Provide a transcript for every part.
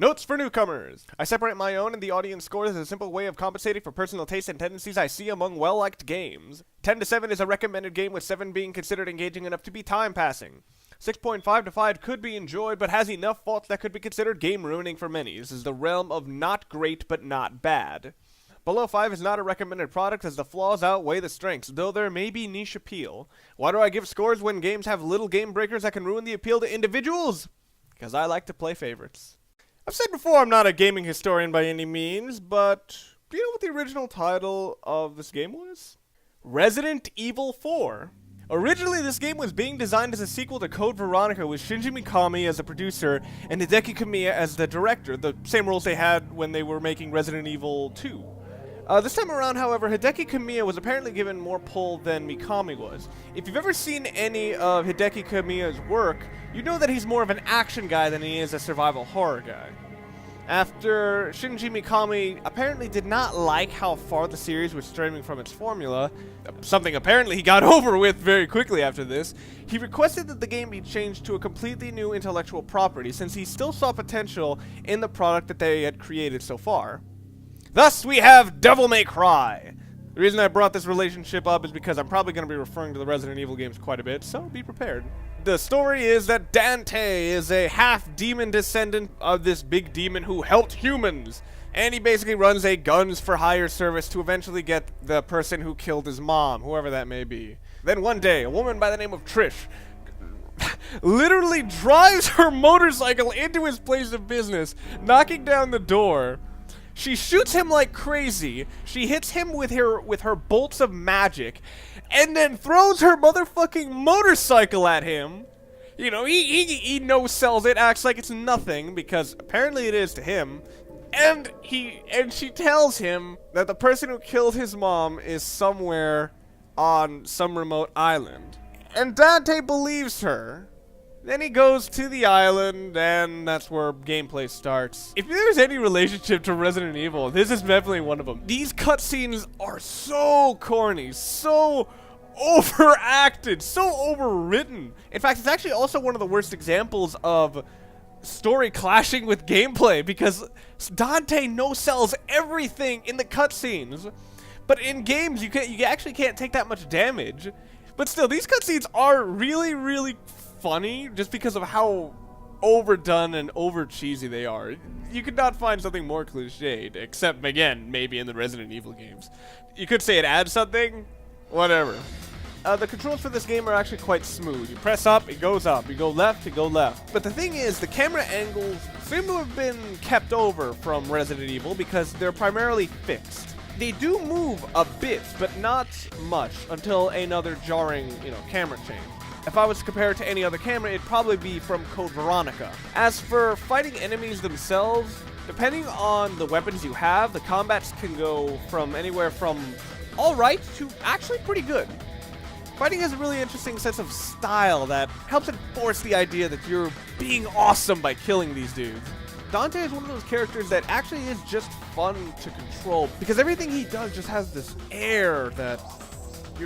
Notes for newcomers. I separate my own and the audience scores as a simple way of compensating for personal tastes and tendencies I see among well-liked games. 10 to 7 is a recommended game, with 7 being considered engaging enough to be time-passing. 6.5 to 5 could be enjoyed, but has enough faults that could be considered game-ruining for many. This is the realm of not great, but not bad. Below 5 is not a recommended product, as the flaws outweigh the strengths, though there may be niche appeal. Why do I give scores when games have little game breakers that can ruin the appeal to individuals? Because I like to play favorites. I've said before I'm not a gaming historian by any means, but do you know what the original title of this game was? Resident Evil 4. Originally, this game was being designed as a sequel to Code Veronica, with Shinji Mikami as the producer and Hideki Kamiya as the director, the same roles they had when they were making Resident Evil 2. This time around, however, Hideki Kamiya was apparently given more pull than Mikami was. If you've ever seen any of Hideki Kamiya's work, you know that he's more of an action guy than he is a survival horror guy. After Shinji Mikami apparently did not like how far the series was straying from its formula, something apparently he got over with very quickly after this, he requested that the game be changed to a completely new intellectual property, since he still saw potential in the product that they had created so far. Thus, we have Devil May Cry. The reason I brought this relationship up is because I'm probably going to be referring to the Resident Evil games quite a bit, so be prepared. The story is that Dante is a half-demon descendant of this big demon who helped humans, and he basically runs a guns-for-hire service to eventually get the person who killed his mom, whoever that may be. Then one day, a woman by the name of Trish literally drives her motorcycle into his place of business, knocking down the door. She shoots him like crazy, she hits him with her bolts of magic, and then throws her motherfucking motorcycle at him. You know, he no-sells it, acts like it's nothing, because apparently it is to him. And she tells him that the person who killed his mom is somewhere on some remote island. And Dante believes her. Then he goes to the island, and that's where gameplay starts. If there's any relationship to Resident Evil, this is definitely one of them. These cutscenes are so corny, so overacted, so overwritten. In fact, it's actually also one of the worst examples of story clashing with gameplay, because Dante no-sells everything in the cutscenes. But in games, you actually can't take that much damage. But still, these cutscenes are really, really funny just because of how overdone and over cheesy they are. You could not find something more cliched, except again maybe in the Resident Evil games. You could say it adds something, whatever. The controls for this game are actually quite smooth. You press up, it goes up. You go left, it goes left. But the thing is, the camera angles seem to have been kept over from Resident Evil because they're primarily fixed. They do move a bit, but not much, until another jarring, camera change. If I was to compare it to any other camera, it'd probably be from Code Veronica. As for fighting enemies themselves, depending on the weapons you have, the combats can go from anywhere from alright to actually pretty good. Fighting has a really interesting sense of style that helps enforce the idea that you're being awesome by killing these dudes. Dante is one of those characters that actually is just fun to control, because everything he does just has this air that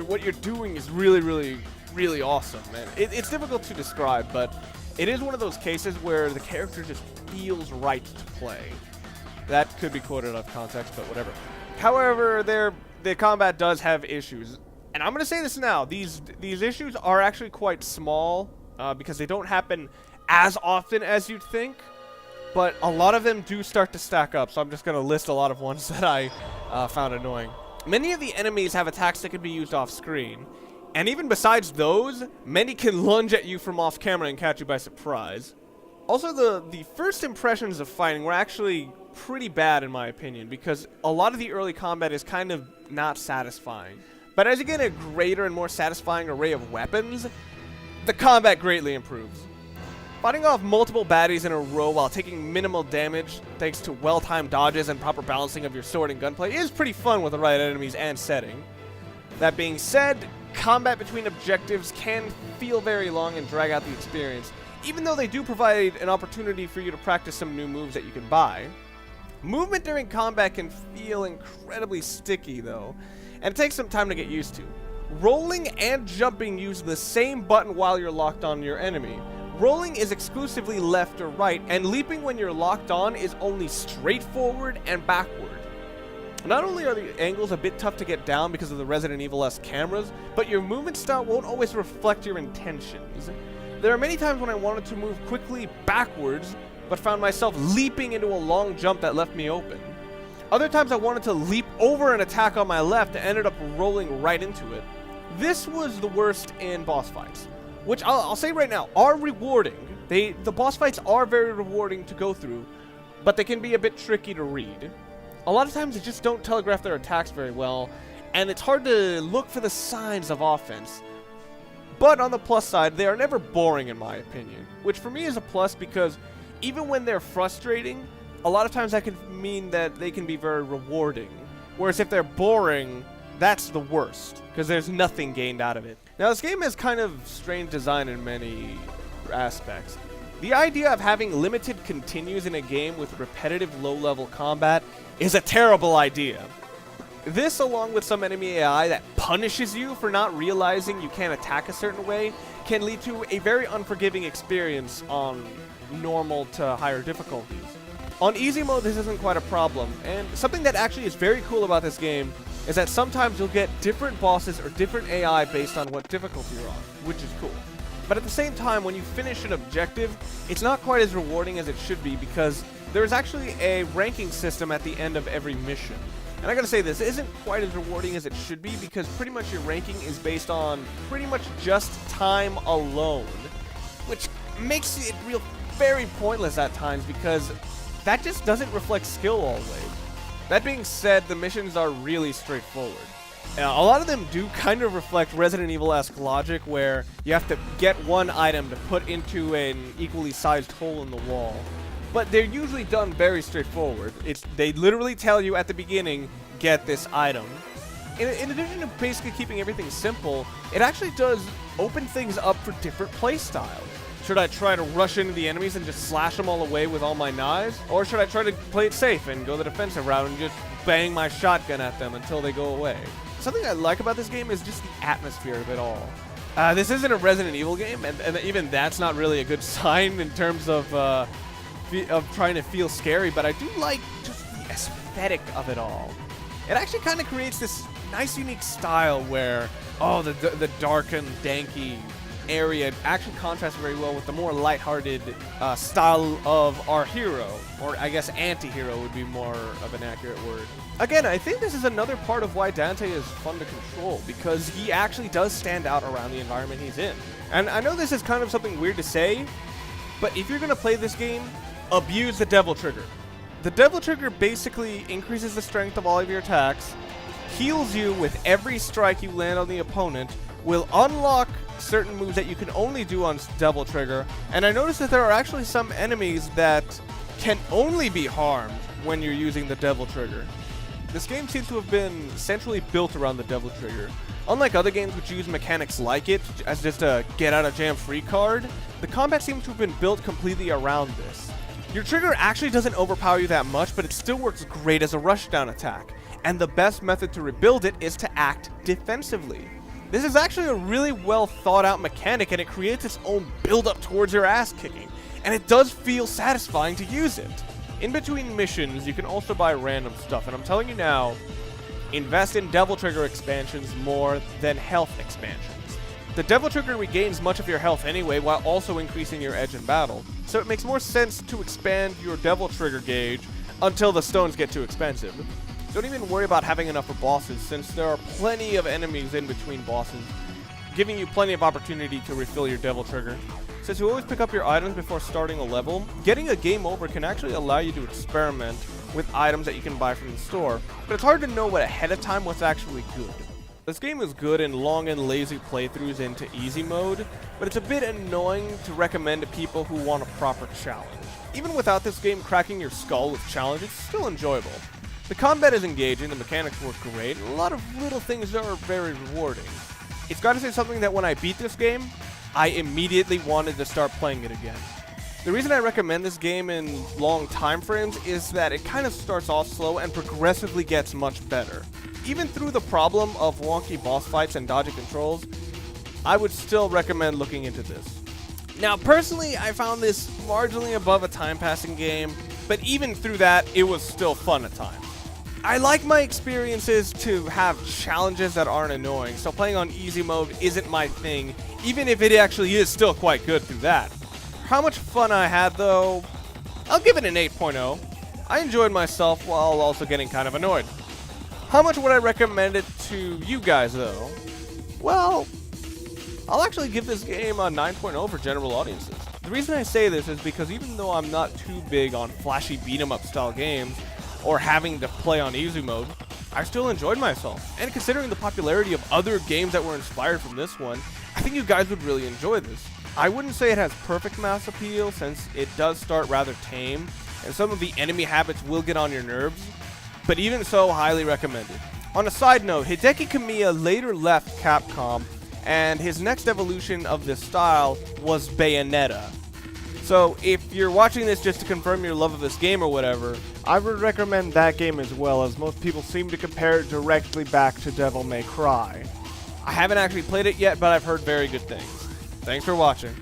what you're doing is really, really, really awesome, man. It's difficult to describe, but it is one of those cases where the character just feels right to play. That could be quoted out of context, but whatever. However, the combat does have issues. And I'm going to say this now, these issues are actually quite small, because they don't happen as often as you'd think, but a lot of them do start to stack up, so I'm just going to list a lot of ones that I found annoying. Many of the enemies have attacks that can be used off-screen, and even besides those, many can lunge at you from off-camera and catch you by surprise. Also, the first impressions of fighting were actually pretty bad in my opinion, because a lot of the early combat is kind of not satisfying. But as you get a greater and more satisfying array of weapons, the combat greatly improves. Fighting off multiple baddies in a row while taking minimal damage thanks to well-timed dodges and proper balancing of your sword and gunplay is pretty fun with the right enemies and setting. That being said, combat between objectives can feel very long and drag out the experience, even though they do provide an opportunity for you to practice some new moves that you can buy. Movement during combat can feel incredibly sticky though, and it takes some time to get used to. Rolling and jumping use the same button while you're locked on your enemy, Rolling is exclusively left or right, and leaping when you're locked on is only straight forward and backward. Not only are the angles a bit tough to get down because of the Resident Evil-esque cameras, but your movement style won't always reflect your intentions. There are many times when I wanted to move quickly backwards, but found myself leaping into a long jump that left me open. Other times I wanted to leap over an attack on my left and ended up rolling right into it. This was the worst in boss fights, which I'll say right now are rewarding. The boss fights are very rewarding to go through, but they can be a bit tricky to read. A lot of times they just don't telegraph their attacks very well, and it's hard to look for the signs of offense. But on the plus side, they are never boring in my opinion, which for me is a plus because even when they're frustrating, a lot of times that can mean that they can be very rewarding. Whereas if they're boring, that's the worst, because there's nothing gained out of it. Now this game has kind of strange design in many aspects. The idea of having limited continues in a game with repetitive low-level combat is a terrible idea. This, along with some enemy AI that punishes you for not realizing you can't attack a certain way, can lead to a very unforgiving experience on normal to higher difficulties. On easy mode, this isn't quite a problem, and something that actually is very cool about this game is that sometimes you'll get different bosses or different AI based on what difficulty you're on, which is cool. But at the same time, when you finish an objective, it's not quite as rewarding as it should be because there's actually a ranking system at the end of every mission. And I gotta say, this isn't quite as rewarding as it should be because pretty much your ranking is based on pretty much just time alone, which makes it very pointless at times because that just doesn't reflect skill always. That being said, the missions are really straightforward. A lot of them do kind of reflect Resident Evil-esque logic where you have to get one item to put into an equally sized hole in the wall. But they're usually done very straightforward. They literally tell you at the beginning, get this item. In addition to basically keeping everything simple, it actually does open things up for different playstyles. Should I try to rush into the enemies and just slash them all away with all my knives? Or should I try to play it safe and go the defensive route and just bang my shotgun at them until they go away? Something I like about this game is just the atmosphere of it all. This isn't a Resident Evil game, and even that's not really a good sign in terms of trying to feel scary, but I do like just the aesthetic of it all. It actually kind of creates this nice, unique style where, the dark and danky area actually contrasts very well with the more lighthearted style of our hero, or I guess anti-hero would be more of an accurate word. Again, I think this is another part of why Dante is fun to control, because he actually does stand out around the environment he's in. And I know this is kind of something weird to say, but if you're going to play this game, abuse the Devil Trigger. The Devil Trigger basically increases the strength of all of your attacks, heals you with every strike you land on the opponent, will unlock certain moves that you can only do on Devil Trigger, and I noticed that there are actually some enemies that can only be harmed when you're using the Devil Trigger. This game seems to have been centrally built around the Devil Trigger. Unlike other games which use mechanics like it as just a get-out-of-jam-free card, the combat seems to have been built completely around this. Your trigger actually doesn't overpower you that much, but it still works great as a rushdown attack, and the best method to rebuild it is to act defensively. This is actually a really well thought out mechanic, and it creates its own build-up towards your ass kicking, and it does feel satisfying to use it. In between missions, you can also buy random stuff, and I'm telling you now, invest in Devil Trigger expansions more than health expansions. The Devil Trigger regains much of your health anyway, while also increasing your edge in battle, so it makes more sense to expand your Devil Trigger gauge until the stones get too expensive. Don't even worry about having enough for bosses, since there are plenty of enemies in between bosses, giving you plenty of opportunity to refill your Devil Trigger. Since you always pick up your items before starting a level, getting a game over can actually allow you to experiment with items that you can buy from the store, but it's hard to know ahead of time what's actually good. This game is good in long and lazy playthroughs into easy mode, but it's a bit annoying to recommend to people who want a proper challenge. Even without this game cracking your skull with challenge, it's still enjoyable. The combat is engaging, the mechanics work great, and a lot of little things are very rewarding. It's got to say something that when I beat this game, I immediately wanted to start playing it again. The reason I recommend this game in long time frames is that it kind of starts off slow and progressively gets much better. Even through the problem of wonky boss fights and dodgy controls, I would still recommend looking into this. Now, personally, I found this marginally above a time-passing game, but even through that, it was still fun at times. I like my experiences to have challenges that aren't annoying, so playing on easy mode isn't my thing, even if it actually is still quite good through that. How much fun I had, though, I'll give it an 8.0. I enjoyed myself while also getting kind of annoyed. How much would I recommend it to you guys, though? Well, I'll actually give this game a 9.0 for general audiences. The reason I say this is because even though I'm not too big on flashy beat-em-up style games, or having to play on easy mode, I still enjoyed myself. And considering the popularity of other games that were inspired from this one, I think you guys would really enjoy this. I wouldn't say it has perfect mass appeal since it does start rather tame, and some of the enemy habits will get on your nerves, but even so, highly recommended. On a side note, Hideki Kamiya later left Capcom, and his next evolution of this style was Bayonetta. So if you're watching this just to confirm your love of this game or whatever, I would recommend that game as well, as most people seem to compare it directly back to Devil May Cry. I haven't actually played it yet, but I've heard very good things. Thanks for watching.